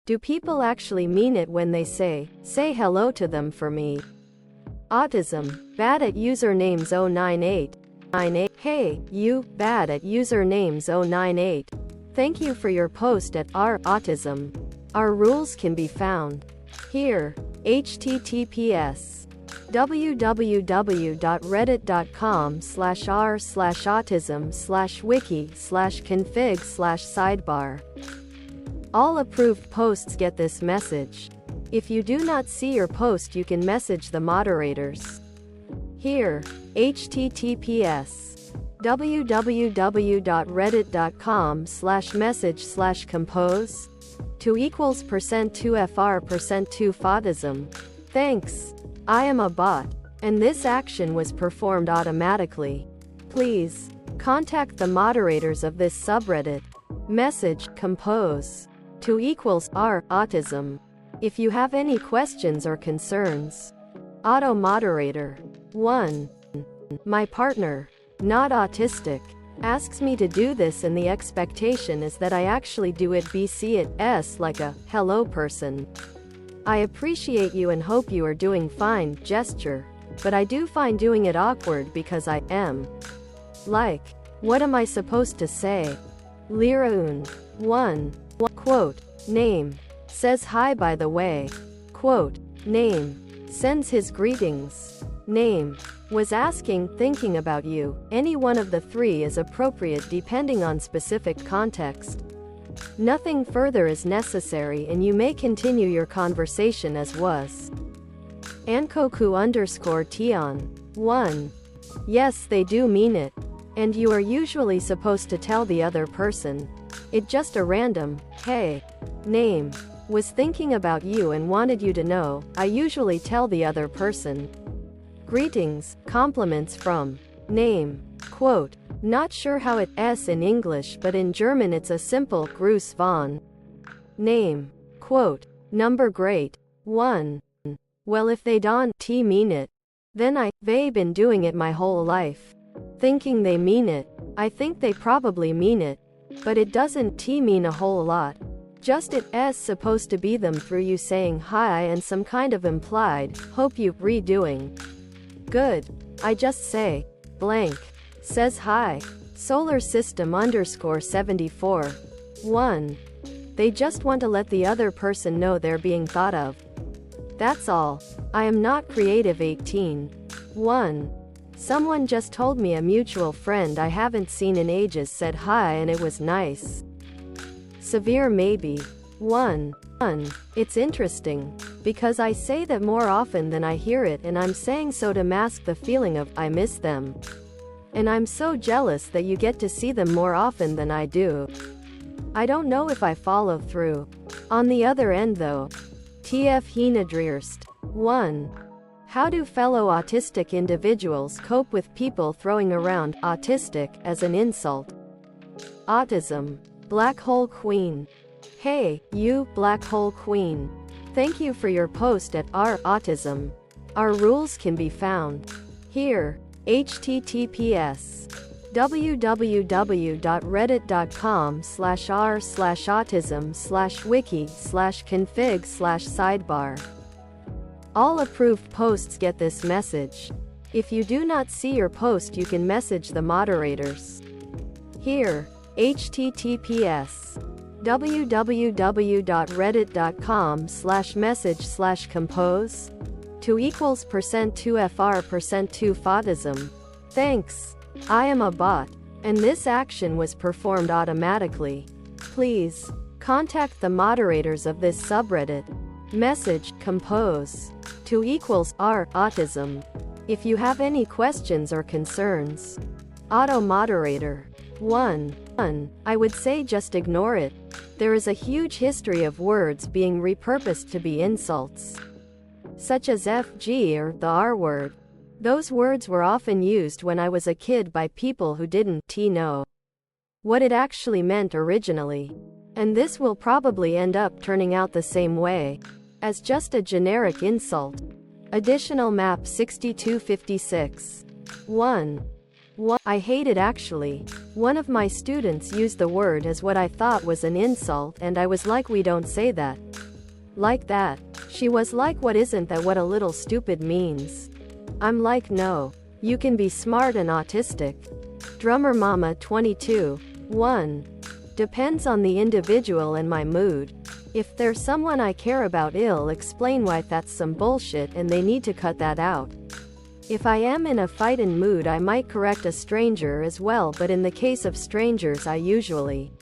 Do people actually mean it when they say hello to them for me? Autism, bad at usernames 098. Hey, you, bad at usernames 098. Thank you for your post at autism. Our rules can be found here. https www.reddit.com/r/autism/wiki/config/sidebar. All approved posts get this message. If you do not see your post, you can message the moderators here. https www.reddit.com/message/compose 2%2fr%2fautism. Thanks. I am a bot, and this action was performed automatically. Please contact the moderators of this subreddit. Message compose 2=r/autism if you have any questions or concerns. Auto moderator 1. My partner, not autistic, asks me to do this, and the expectation is that I actually do it BC like a hello person. I appreciate you and hope you are doing fine gesture, but I do find doing it awkward because I am like, what am I supposed to say? Liraun 1. Quote, name, says hi by the way. Quote, name, sends his greetings. Name, was asking, thinking about you. Any one of the three is appropriate depending on specific context. Nothing further is necessary, and you may continue your conversation as was. Ankoku_Tion 1. Yes, they do mean it. And you are usually supposed to tell the other person. It just a random, hey. Name, was thinking about you and wanted you to know. I usually tell the other person. Greetings, compliments from. Name. Quote, not sure how it's in English, but in German it's a simple Gruß von. Name. Quote, number great. 1. Well, if they don't mean it, then they been doing it my whole life. Thinking they mean it. I think they probably mean it. But it doesn't mean a whole lot. Just it's supposed to be them through you saying hi and some kind of implied, hope you redoing. Good. I just say, blank, says hi. Solar system _74. 1. They just want to let the other person know they're being thought of. That's all. I am not creative 18. 1. Someone just told me a mutual friend I haven't seen in ages said hi and it was nice. Severe maybe. 1. It's interesting, because I say that more often than I hear it, and I'm saying so to mask the feeling of I miss them. And I'm so jealous that you get to see them more often than I do. I don't know if I follow through. On the other end though. TF Hinadrierst. 1. How do fellow autistic individuals cope with people throwing around autistic as an insult? Autism. Black Hole Queen. Hey, you, Black Hole Queen. Thank you for your post at autism. Our rules can be found here. https www.reddit.com/r/autism/wiki/config/sidebar. All approved posts get this message. If you do not see your post, you can message the moderators here. https www.reddit.com/message/compose 2%2fr%2fautism. Thanks. I am a bot, and this action was performed automatically. Please contact the moderators of this subreddit. Message compose 2=r/autism if you have any questions or concerns. Auto moderator 1. I would say just ignore it. There is a huge history of words being repurposed to be insults, such as FG or the R word. Those words were often used when I was a kid by people who didn't know what it actually meant originally. And this will probably end up turning out the same way, as just a generic insult. Additional map 6256. 1. I hate it actually. One of my students used the word as what I thought was an insult, and I was like, we don't say that. Like that. She was like, what isn't that what a little stupid means? I'm like, no. You can be smart and autistic. Drummer Mama 22. 1. Depends on the individual and my mood. If there's someone I care about, I'll explain why that's some bullshit and they need to cut that out. If I am in a fightin' mood, I might correct a stranger as well, but in the case of strangers I usually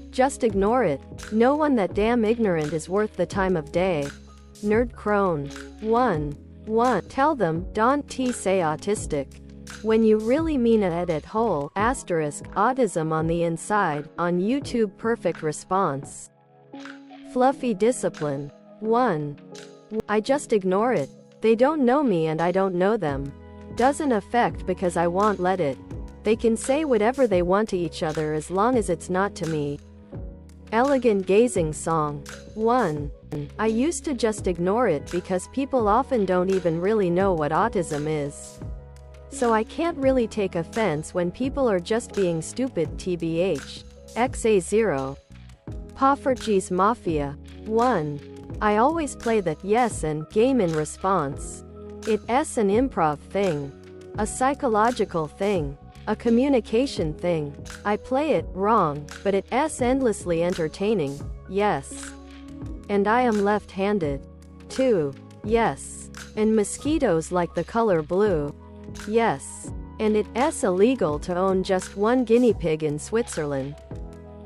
just ignore it. No one that damn ignorant is worth the time of day. Nerd Crone. 1. Tell them, don't say autistic. When you really mean it at whole, asterisk, autism on the inside, on YouTube. Perfect response. Fluffy Discipline. 1. I just ignore it. They don't know me and I don't know them. Doesn't affect because I won't let it. They can say whatever they want to each other as long as it's not to me. Elegant Gazing Song. 1. I used to just ignore it because people often don't even really know what autism is. So I can't really take offense when people are just being stupid. TBH. XA0. Poffertjes Mafia. 1. I always play the yes and game in response. It's an improv thing. A psychological thing. A communication thing. I play it wrong, but it's endlessly entertaining. Yes. And I am left-handed. 2. Yes. And mosquitoes like the color blue. Yes. And it's illegal to own just one guinea pig in Switzerland.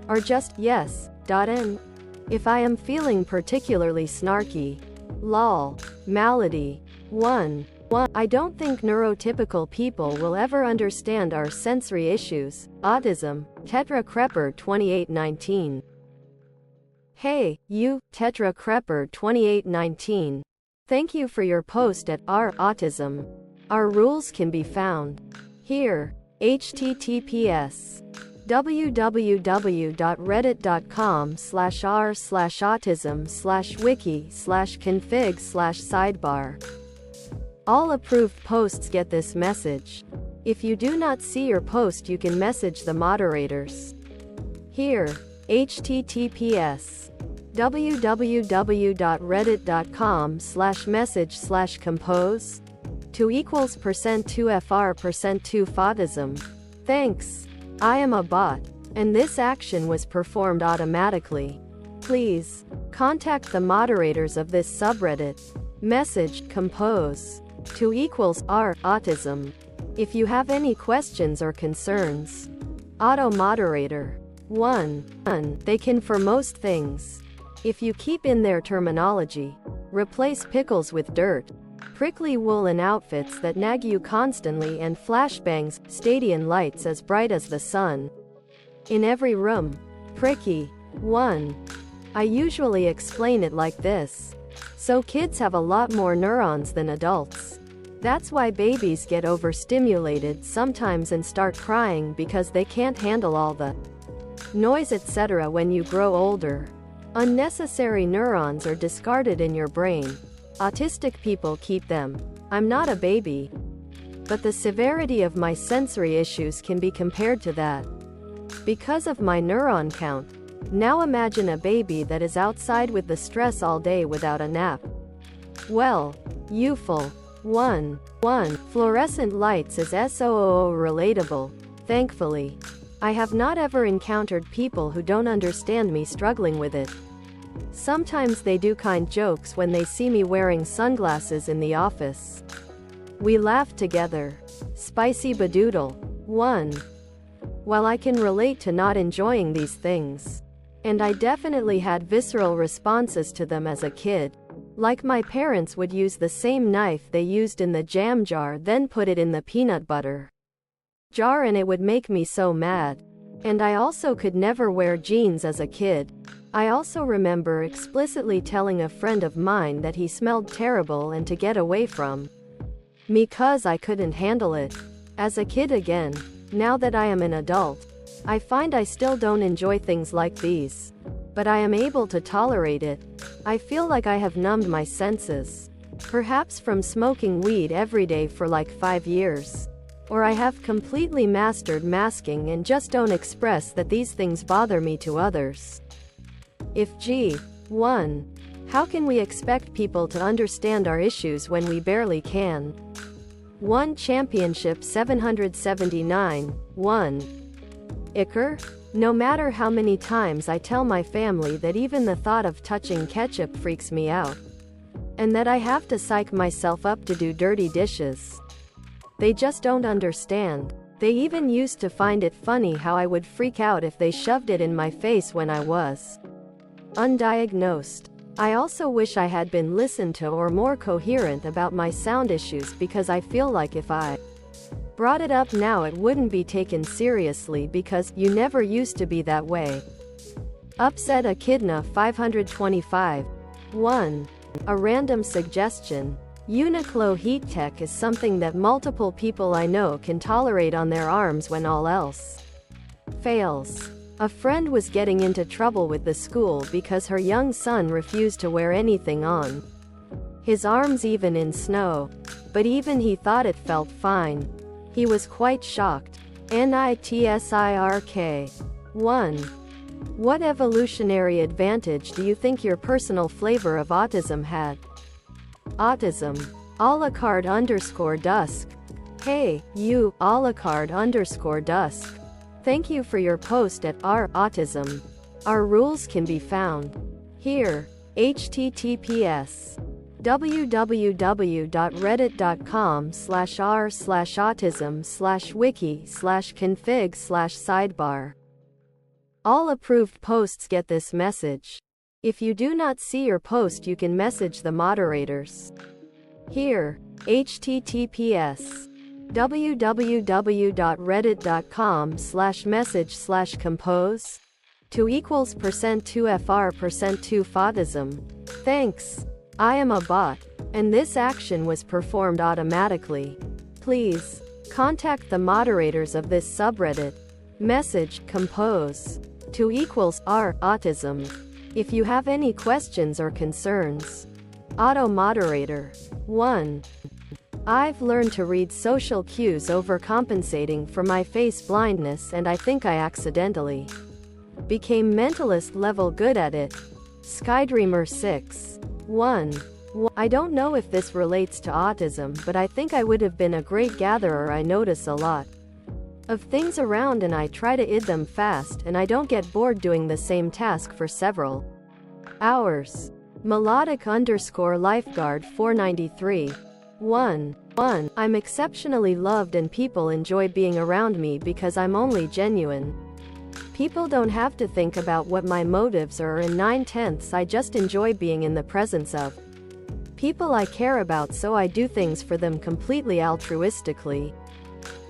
Or just yes. N. If I am feeling particularly snarky. Lol. Malady. 1. I don't think neurotypical people will ever understand our sensory issues. Autism. Tetra Crepper 2819. Hey, you, Tetra Crepper 2819. Thank you for your post at our autism. Our rules can be found here. https www.reddit.com/r/autism/wiki/config/sidebar. All approved posts get this message. If you do not see your post, you can message the moderators here. https www.reddit.com/message/compose 2%2fr%2fautism. Thanks. I am a bot, and this action was performed automatically. Please contact the moderators of this subreddit. Message compose to =r autism if you have any questions or concerns. Auto moderator. 1. They can for most things. If you keep in their terminology, replace pickles with dirt, prickly woolen outfits that nag you constantly, and flashbangs, stadium lights as bright as the sun in every room. Pricky. 1. I usually explain it like this. So kids have a lot more neurons than adults. That's why babies get overstimulated sometimes and start crying because they can't handle all the noise etc. when you grow older. Unnecessary neurons are discarded in your brain. Autistic people keep them. I'm not a baby. But the severity of my sensory issues can be compared to that. Because of my neuron count. Now imagine a baby that is outside with the stress all day without a nap. Well, youthful. 1. Fluorescent lights is SOOO relatable. Thankfully. I have not ever encountered people who don't understand me struggling with it. Sometimes they do kind jokes when they see me wearing sunglasses in the office. We laugh together. Spicy Badoodle. 1. While I can relate to not enjoying these things, and I definitely had visceral responses to them as a kid. Like my parents would use the same knife they used in the jam jar, then put it in the peanut butter jar, and it would make me so mad. And I also could never wear jeans as a kid. I also remember explicitly telling a friend of mine that he smelled terrible and to get away from me 'cause I couldn't handle it. As a kid again. Now that I am an adult, I find I still don't enjoy things like these. But I am able to tolerate it. I feel like I have numbed my senses. Perhaps from smoking weed every day for like 5 years. Or I have completely mastered masking and just don't express that these things bother me to others. If G. 1. How can we expect people to understand our issues when we barely can? 1 Championship 779, 1. Icker? No matter how many times I tell my family that even the thought of touching ketchup freaks me out, and that I have to psych myself up to do dirty dishes, they just don't understand. They even used to find it funny how I would freak out if they shoved it in my face when I was undiagnosed. I also wish I had been listened to or more coherent about my sound issues, because I feel like if I brought it up now it wouldn't be taken seriously because you never used to be that way. Upset Echidna 525. 1. A random suggestion. Uniqlo heat tech is something that multiple people I know can tolerate on their arms when all else fails. A friend was getting into trouble with the school because her young son refused to wear anything on his arms even in snow. But even he thought it felt fine. He was quite shocked. NITSIRK. 1. What evolutionary advantage do you think your personal flavor of autism had? Autism. Alucard_dusk. Hey, you, Alucard_dusk. Thank you for your post at autism. Our rules can be found here. https www.reddit.com/r/autism/wiki/config/sidebar. All approved posts get this message. If you do not see your post, you can message the moderators here. https www.reddit.com/message/compose 2=%2fr%2fautism. Thanks. I am a bot, and this action was performed automatically. Please contact the moderators of this subreddit. Message compose 2=r/autism if you have any questions or concerns. Auto moderator 1. I've learned to read social cues overcompensating for my face blindness, and I think I accidentally became mentalist level good at it. Skydreamer 6. 1. I don't know if this relates to autism, but I think I would have been a great gatherer. I notice a lot of things around and I try to id them fast, and I don't get bored doing the same task for several hours. Melodic_lifeguard 493. 1. I'm exceptionally loved and people enjoy being around me because I'm only genuine. People don't have to think about what my motives are. In 9/10 I just enjoy being in the presence of people I care about, so I do things for them completely altruistically.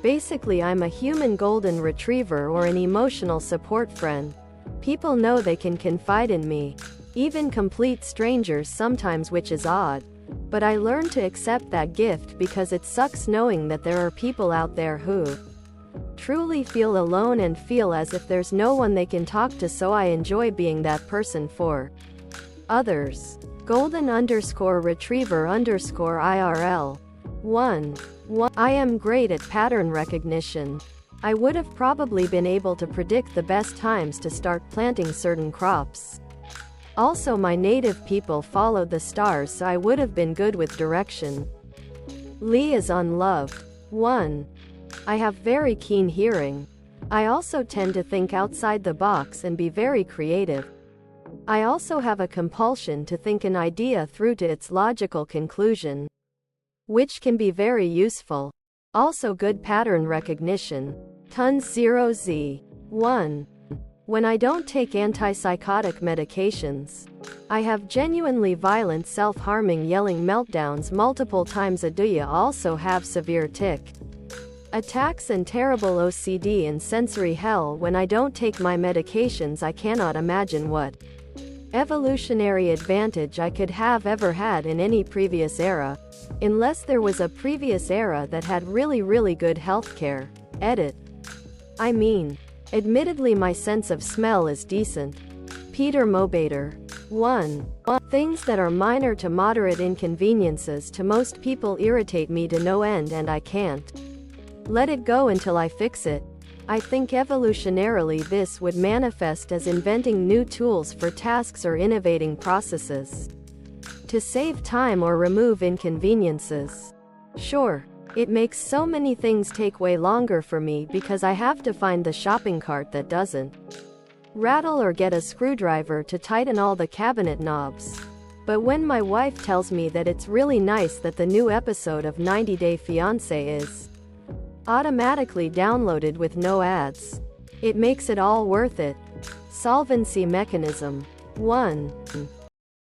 Basically, I'm a human golden retriever or an emotional support friend. People know they can confide in me. Even complete strangers sometimes, which is odd. But I learned to accept that gift because it sucks knowing that there are people out there who truly feel alone and feel as if there's no one they can talk to, so I enjoy being that person for others. Golden_retriever_IRL. 1. I am great at pattern recognition. I would have probably been able to predict the best times to start planting certain crops. Also, my native people followed the stars, so I would have been good with direction. Lee is unloved. 1. I have very keen hearing. I also tend to think outside the box and be very creative. I also have a compulsion to think an idea through to its logical conclusion, which can be very useful. Also good pattern recognition. Tons 0Z. 1. When I don't take antipsychotic medications, I have genuinely violent self-harming yelling meltdowns multiple times a day. Do you also have severe tic attacks and terrible OCD and sensory hell? When I don't take my medications, I cannot imagine what evolutionary advantage I could have ever had in any previous era, unless there was a previous era that had really good healthcare. Edit. I mean, admittedly my sense of smell is decent. Peter Mobater. 1. Things that are minor to moderate inconveniences to most people irritate me to no end, and I can't let it go until I fix it. I think evolutionarily this would manifest as inventing new tools for tasks or innovating processes. To save time or remove inconveniences. Sure, it makes so many things take way longer for me because I have to find the shopping cart that doesn't rattle or get a screwdriver to tighten all the cabinet knobs. But when my wife tells me that it's really nice that the new episode of 90 Day Fiancé is automatically downloaded with no ads, it makes it all worth it. Solvency mechanism. 1.